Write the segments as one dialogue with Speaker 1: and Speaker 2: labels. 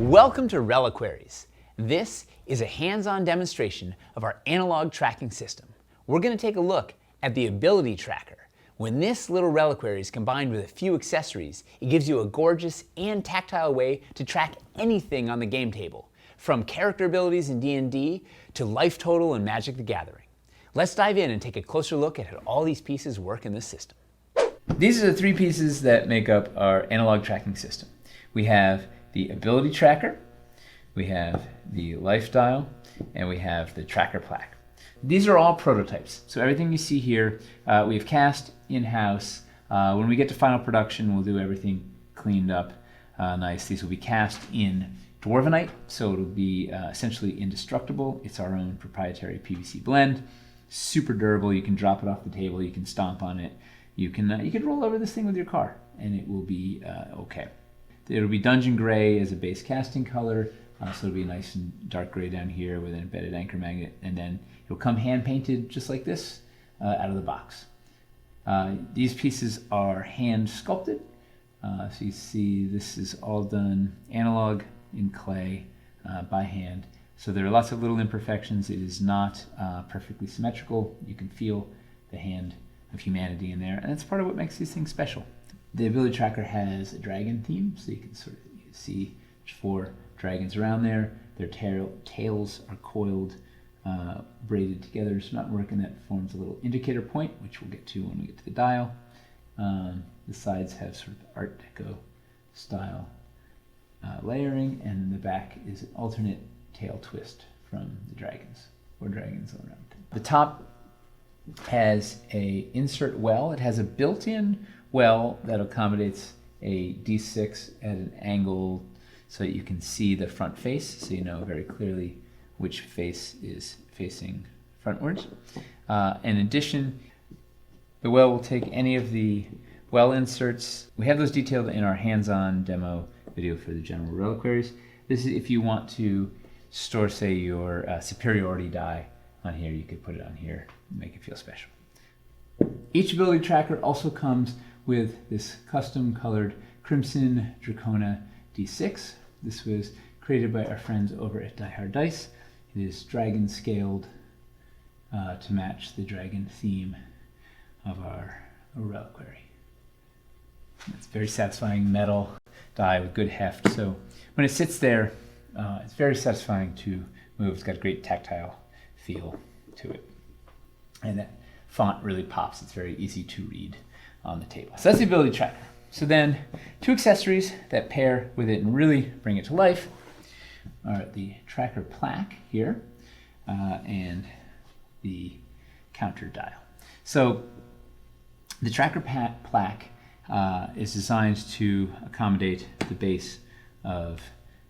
Speaker 1: Welcome to Reliquaries. This is a hands-on demonstration of our analog tracking system. We're going to take a look at the ability tracker. When this little reliquary is combined with a few accessories, it gives you a gorgeous and tactile way to track anything on the game table, from character abilities in D&D to life total in Magic the Gathering. Let's dive in and take a closer look at how all these pieces work in this system.
Speaker 2: These are the three pieces that make up our analog tracking system. We have the ability tracker, we have the life dial, and we have the tracker plaque. These are all prototypes. So everything you see here, we've cast in-house. When we get to final production, we'll do everything cleaned up nice. These will be cast in Dwarvenite, so it'll be essentially indestructible. It's our own proprietary PVC blend. Super durable. You can drop it off the table. You can stomp on it. You can roll over this thing with your car, and it will be okay. It'll be dungeon gray as a base casting color, so it'll be nice and dark gray down here with an embedded anchor magnet, and then it'll come hand painted just like this out of the box. These pieces are hand sculpted, so you see this is all done analog in clay by hand. So there are lots of little imperfections. It is not perfectly symmetrical. You can feel the hand of humanity in there, and that's part of what makes these things special. The ability tracker has a dragon theme, so you can sort of see 4 dragons around there. Their tails are coiled, braided together to not work, and that forms a little indicator point, which we'll get to when we get to the dial. The sides have sort of Art Deco style layering, and the back is an alternate tail twist from the dragons, or dragons all around. The top has a insert well. It has a built-in well that accommodates a D6 at an angle so that you can see the front face, so you know very clearly which face is facing frontwards. In addition, the well will take any of the well inserts. We have those detailed in our hands-on demo video for the general reliquaries. This is if you want to store, say, your superiority die on here. You could put it on here and make it feel special. Each ability tracker also comes with this custom colored Crimson Dracona D6. This was created by our friends over at Die Hard Dice. It is dragon scaled to match the dragon theme of our reliquary. It's very satisfying metal die with good heft. So when it sits there, it's very satisfying to move. It's got a great tactile feel to it. And that font really pops. It's very easy to read on the table. So that's the ability tracker. So then 2 accessories that pair with it and really bring it to life are the tracker plaque here and the counter dial. So the tracker plaque is designed to accommodate the base of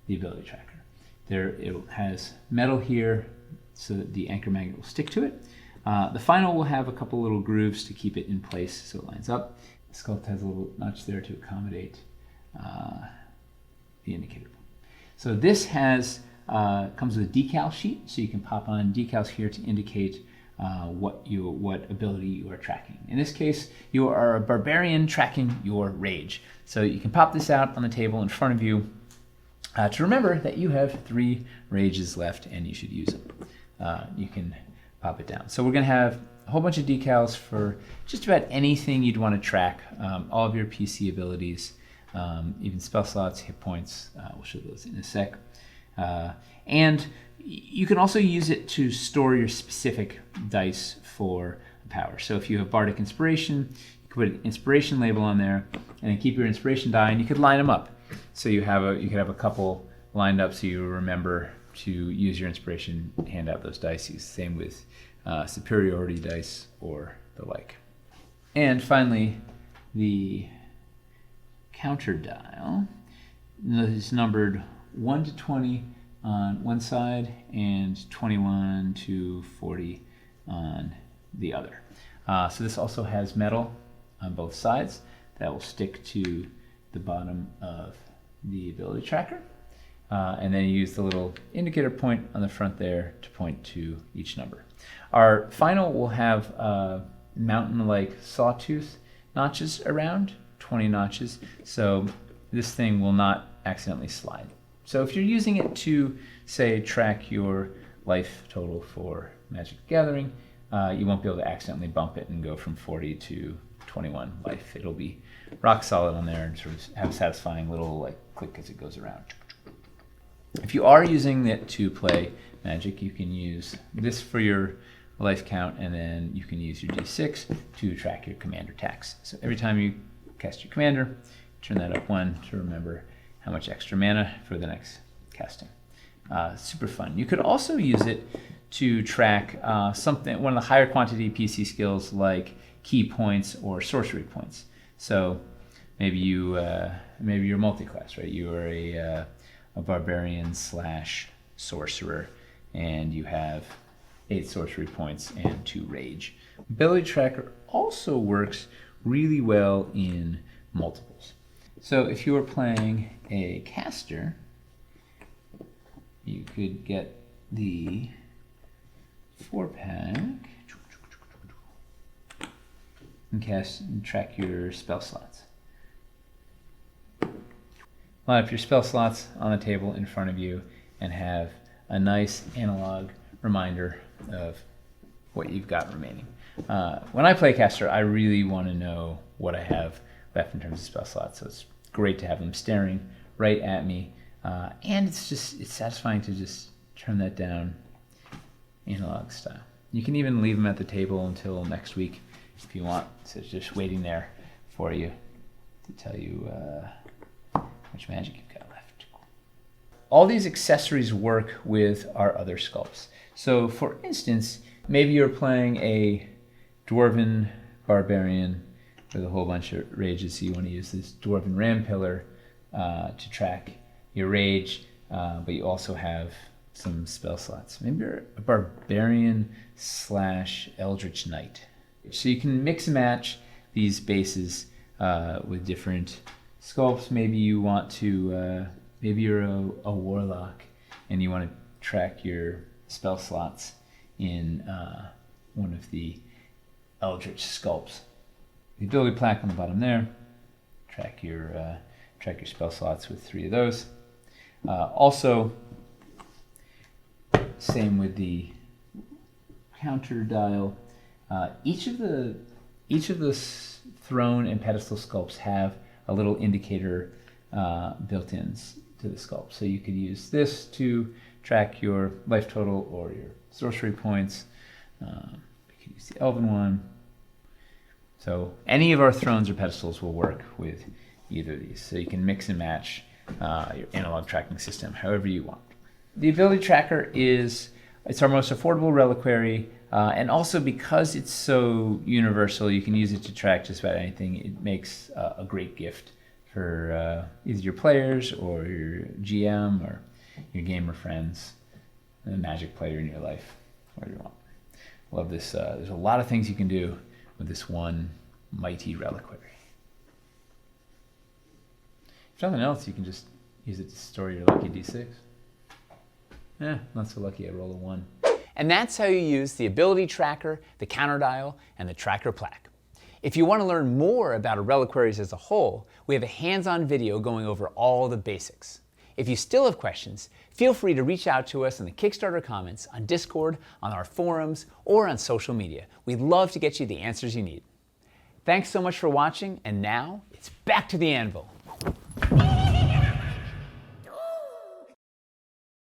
Speaker 2: the ability tracker. It has metal here so that the anchor magnet will stick to it. The final will have a couple little grooves to keep it in place so it lines up. The sculpt has a little notch there to accommodate the indicator point. So this comes with a decal sheet, so you can pop on decals here to indicate what ability you are tracking. In this case, you are a barbarian tracking your rage. So you can pop this out on the table in front of you to remember that you have 3 rages left and you should use them. You can pop it down. So we're going to have a whole bunch of decals for just about anything you'd want to track, all of your PC abilities, even spell slots, hit points. We'll show those in a sec. And you can also use it to store your specific dice for power. So if you have Bardic Inspiration, you can put an inspiration label on there and then keep your inspiration die, and you could line them up. So you could have a couple lined up so you remember to use your inspiration, hand out those dice. Same with superiority dice or the like. And finally, the counter dial is numbered 1 to 20 on one side and 21 to 40 on the other. So this also has metal on both sides that will stick to the bottom of the ability tracker. And then you use the little indicator point on the front there to point to each number. Our final will have mountain-like sawtooth notches around, 20 notches, so this thing will not accidentally slide. So if you're using it to, say, track your life total for Magic the Gathering, you won't be able to accidentally bump it and go from 40 to 21 life. It'll be rock solid on there and sort of have a satisfying little like click as it goes around. If you are using it to play Magic, you can use this for your life count, and then you can use your D6 to track your commander attacks. So every time you cast your commander, turn that up 1 to remember how much extra mana for the next casting. Super fun. You could also use it to track one of the higher quantity PC skills like key points or sorcery points. So maybe maybe you're multi-class, right? You are a barbarian / sorcerer, and you have 8 sorcery points and 2 rage. Ability Tracker also works really well in multiples. So if you were playing a caster, you could get the 4-pack and track your spell slots. Line up your spell slots on the table in front of you and have a nice analog reminder of what you've got remaining. When I play caster, I really want to know what I have left in terms of spell slots, so it's great to have them staring right at me, and it's satisfying to just turn that down analog style. You can even leave them at the table until next week if you want, so it's just waiting there for you to tell you how much magic you've got left. All these accessories work with our other sculpts. So for instance, maybe you're playing a dwarven barbarian with a whole bunch of rages, so you want to use this dwarven ram pillar to track your rage, but you also have some spell slots. Maybe you're a barbarian / eldritch knight. So you can mix and match these bases with different sculpts. Maybe you want to, maybe you're a warlock and you want to track your spell slots in one of the eldritch sculpts. The ability plaque on the bottom there. Track your spell slots with 3 of those. Also, same with the counter dial. Each of the throne and pedestal sculpts have a little indicator built-in to the sculpt. So you could use this to track your life total or your sorcery points. You could use the elven one. So any of our thrones or pedestals will work with either of these. So you can mix and match your analog tracking system however you want. The ability tracker it's our most affordable reliquary, and also because it's so universal, you can use it to track just about anything. It makes a great gift for either your players or your GM or your gamer friends, a Magic player in your life, whatever you want. Love this. There's a lot of things you can do with this one mighty reliquary. If nothing else, you can just use it to store your lucky D6. Not so lucky, I roll a 1.
Speaker 1: And that's how you use the ability tracker, the counter dial, and the tracker plaque. If you want to learn more about our reliquaries as a whole, we have a hands-on video going over all the basics. If you still have questions, feel free to reach out to us in the Kickstarter comments, on Discord, on our forums, or on social media. We'd love to get you the answers you need. Thanks so much for watching, and now it's back to the anvil.